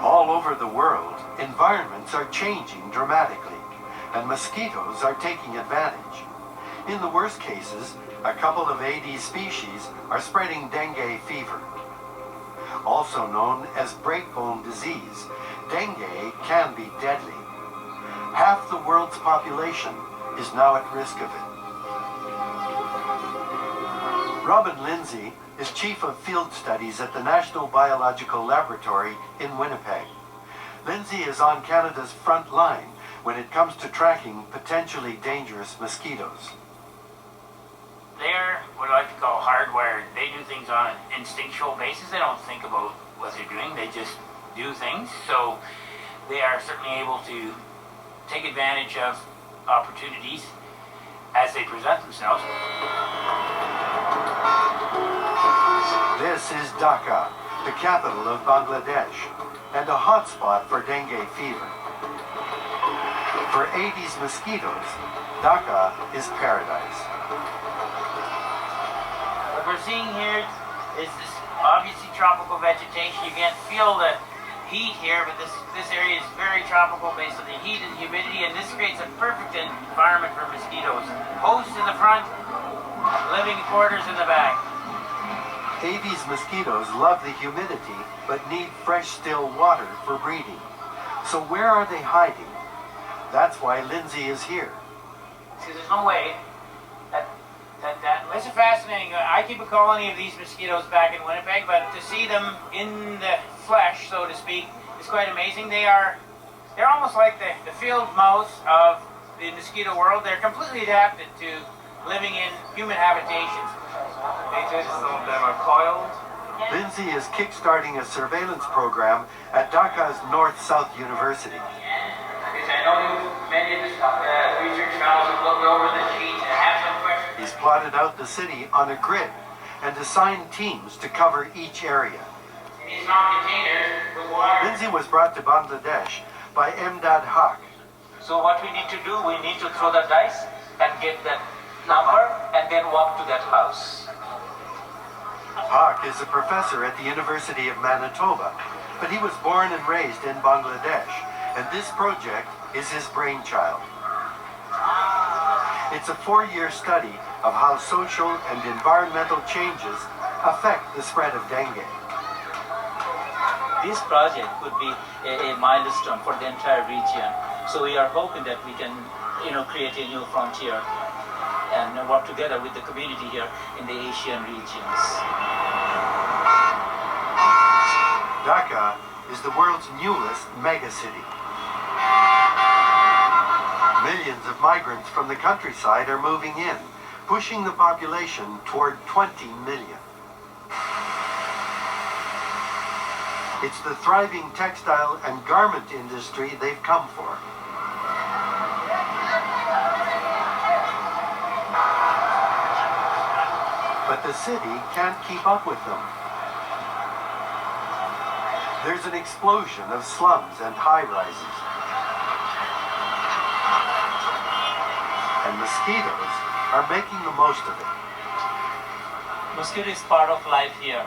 All over the world, environments are changing dramatically, and mosquitoes are taking advantage. In the worst cases, a couple of Aedes species are spreading dengue fever. Also known as breakbone disease, dengue can be deadly. Half the world's population is now at risk of it. Robin Lindsay is Chief of Field Studies at the National Biological Laboratory in Winnipeg. Lindsay is on Canada's front line when it comes to tracking potentially dangerous mosquitoes. They're what I like to call hardwired. They do things on an instinctual basis. They don't think about what they're doing. They just do things. So they are certainly able to take advantage of opportunities as they present themselves. This is Dhaka, the capital of Bangladesh, and a hotspot for dengue fever. For Aedes mosquitoes, Dhaka is paradise. What we're seeing here is this obviously tropical vegetation. You can't feel the heat here, but this area is very tropical based on the heat and humidity, and this creates a perfect environment for mosquitoes. Hosts in the front, living quarters in the back. Aedes mosquitoes love the humidity, but need fresh, still water for breeding. So where are they hiding? That's why Lindsay is here. See, there's no way that it's fascinating. I keep a colony of these mosquitoes back in Winnipeg, but to see them in the flesh, so to speak, is quite amazing. They're almost like the field mouse of the mosquito world. They're completely adapted to living in human habitations. Some of them are coiled. Lindsay is kickstarting a surveillance program at Dhaka's North-South University. I know many of the research fellows have looked over the sheet and have some questions. He's plotted out the city on a grid and assigned teams to cover each area. These small containers with water. Lindsay was brought to Bangladesh by Mdad Haq. So what we need to do, we need to throw the dice and get that number and then walk to that house. Haq is a professor at the University of Manitoba, but he was born and raised in Bangladesh, and this project is his brainchild. It's a 4-year study of how social and environmental changes affect the spread of dengue. This project could be a milestone for the entire region. So we are hoping that we can, create a new frontier and work together with the community here in the Asian regions. Dhaka is the world's newest megacity. Millions of migrants from the countryside are moving in, pushing the population toward 20 million. It's the thriving textile and garment industry they've come for. But the city can't keep up with them. There's an explosion of slums and high-rises. And mosquitoes are making the most of it. Mosquito is part of life here,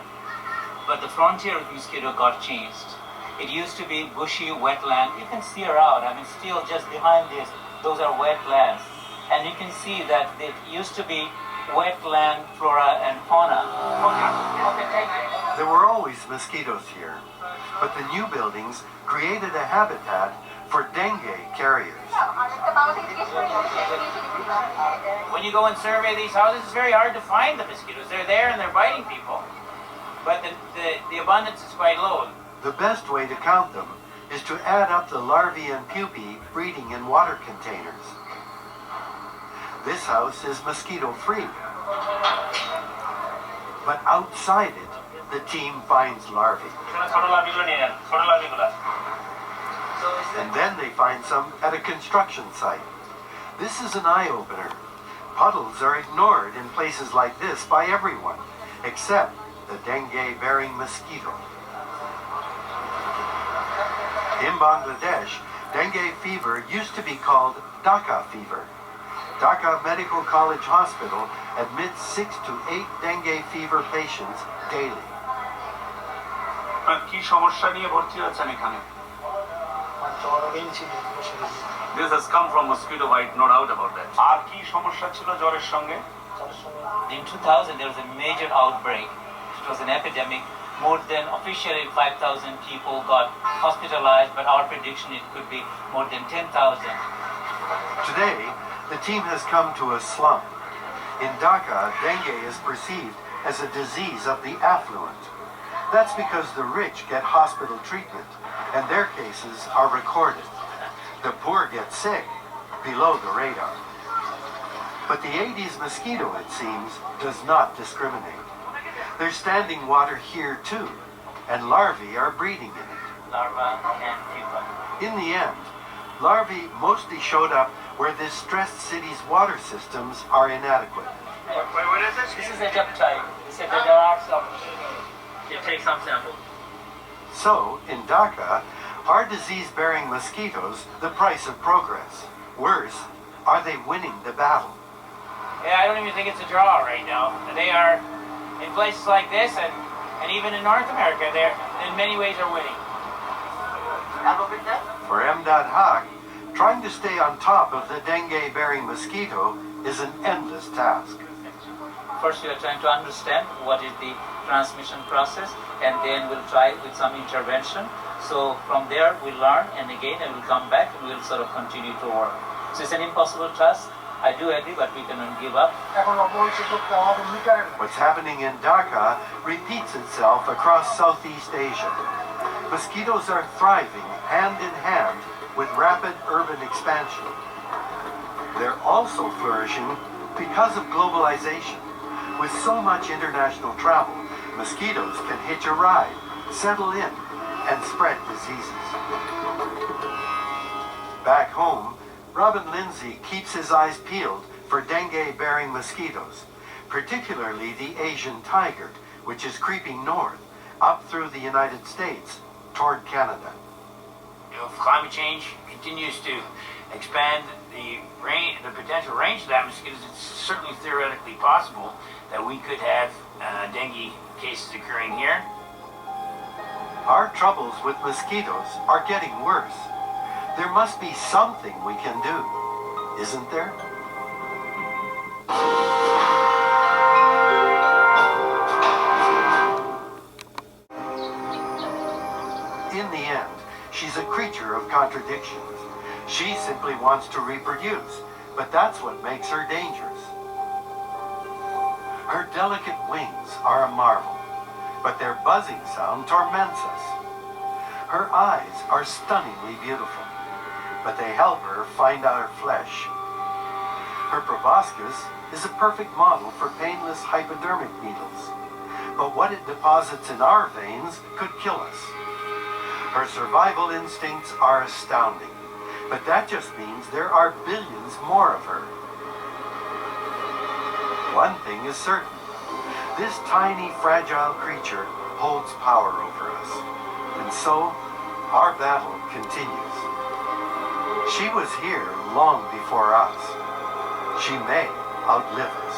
but the frontier of mosquito got changed. It used to be bushy wetland. You can see around, still just behind this, those are wetlands. And you can see that it used to be wetland flora and fauna. There were always mosquitoes here, but the new buildings created a habitat for dengue carriers. When you go and survey these houses, it's very hard to find the mosquitoes. They're there and they're biting people, but the abundance is quite low. The best way to count them is to add up the larvae and pupae breeding in water containers. This house is mosquito-free, but outside it, the team finds larvae. And then they find some at a construction site. This is an eye-opener. Puddles are ignored in places like this by everyone, except the dengue-bearing mosquito. In Bangladesh, dengue fever used to be called Dhaka fever. Dhaka Medical College Hospital admits 6 to 8 dengue fever patients daily. কি সমস্যা নিয়ে ভর্তি হয়েছেন এখানে? This has come from mosquito bite, no doubt about that. আর কি সমস্যা ছিল জ্বরের সঙ্গে? In 2000, there was a major outbreak. It was an epidemic. More than officially 5,000 people got hospitalized, but our prediction it could be more than 10,000. Today, the team has come to a slump. In Dhaka, dengue is perceived as a disease of the affluent. That's because the rich get hospital treatment, and their cases are recorded. The poor get sick, below the radar. But the Aedes mosquito, it seems, does not discriminate. There's standing water here too, and larvae are breeding in it. Larva and pupa. In the end, larvae mostly showed up where this stressed city's water systems are inadequate. What is this? This is a Zapped type. They said that there are some. You take some sample. So, in Dhaka, are disease-bearing mosquitoes the price of progress? Worse, are they winning the battle? Yeah, I don't even think it's a draw right now. They are, in places like this, and even in North America, they're in many ways are winning. For M.Haq, trying to stay on top of the dengue-bearing mosquito is an endless task. First, we are trying to understand what is the transmission process, and then we'll try with some intervention. So from there, we'll learn, and again, I will come back, and we'll sort of continue to work. So it's an impossible task. I do agree, but we cannot give up. What's happening in Dhaka repeats itself across Southeast Asia. Mosquitoes are thriving hand in hand with rapid urban expansion. They're also flourishing because of globalization. With so much international travel, mosquitoes can hitch a ride, settle in, and spread diseases. Back home, Robin Lindsay keeps his eyes peeled for dengue-bearing mosquitoes, particularly the Asian tiger, which is creeping north, up through the United States, toward Canada. If climate change continues to expand the potential range of that mosquitoes, it's certainly theoretically possible that we could have dengue cases occurring here. Our troubles with mosquitoes are getting worse. There must be something we can do, isn't there? In the end, she's a creature of contradictions. She simply wants to reproduce, but that's what makes her dangerous. Her delicate wings are a marvel, but their buzzing sound torments us. Her eyes are stunningly beautiful, but they help her find our flesh. Her proboscis is a perfect model for painless hypodermic needles, but what it deposits in our veins could kill us. Her survival instincts are astounding, but that just means there are billions more of her. One thing is certain. This tiny, fragile creature holds power over us. And so, our battle continues. She was here long before us. She may outlive us.